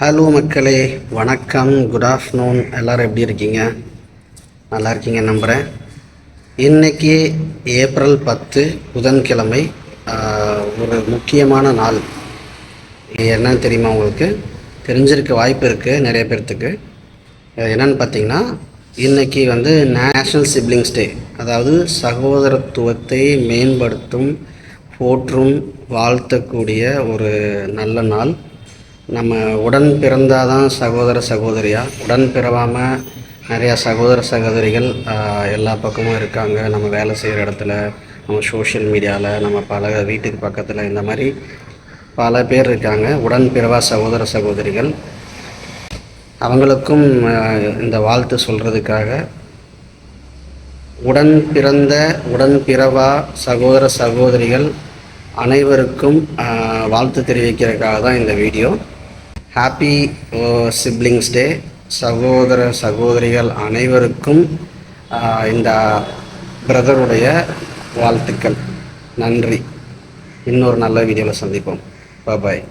Hello மக்களே, வணக்கம், good afternoon. எல்லோரும் எப்படி இருக்கீங்க? நல்லா இருக்கீங்க நம்புகிறேன். இன்றைக்கி ஏப்ரல் 10 புதன்கிழமை. ஒரு முக்கியமான நாள். என்னன்னு தெரியுமா? உங்களுக்கு தெரிஞ்சிருக்க வாய்ப்பு இருக்குது நிறைய பேர்த்துக்கு. என்னென்னு பார்த்தீங்கன்னா, இன்றைக்கி நேஷ்னல் சிப்ளிங்ஸ் டே, அதாவது சகோதரத்துவத்தை மேம்படுத்தும், போற்றும், வாழ்த்தக்கூடிய ஒரு நல்ல நாள். நம்ம உடன் பிறந்தால் தான் சகோதர சகோதரியாக, உடன் பிறவாமல் நிறையா சகோதர சகோதரிகள் எல்லா பக்கமும் இருக்காங்க. நம்ம வேலை செய்கிற இடத்துல, நம்ம சோஷியல் மீடியாவில், நம்ம பல வீட்டுக்கு பக்கத்தில், இந்த மாதிரி பல பேர் இருக்காங்க உடன் பிறவா சகோதர சகோதரிகள். அவங்களுக்கும் இந்த வாழ்த்து சொல்கிறதுக்காக, உடன் பிறந்த உடன் பிறவா சகோதர சகோதரிகள் அனைவருக்கும் வாழ்த்து தெரிவிக்கிறதுக்காக தான் இந்த வீடியோ. ஹாப்பி சிப்ளிங்ஸ் டே. சகோதர சகோதரிகள் அனைவருக்கும் இந்த பிரதருடைய வாழ்த்துக்கள். நன்றி. இன்னொரு நல்ல வீடியோவில் சந்திப்போம். பாய்.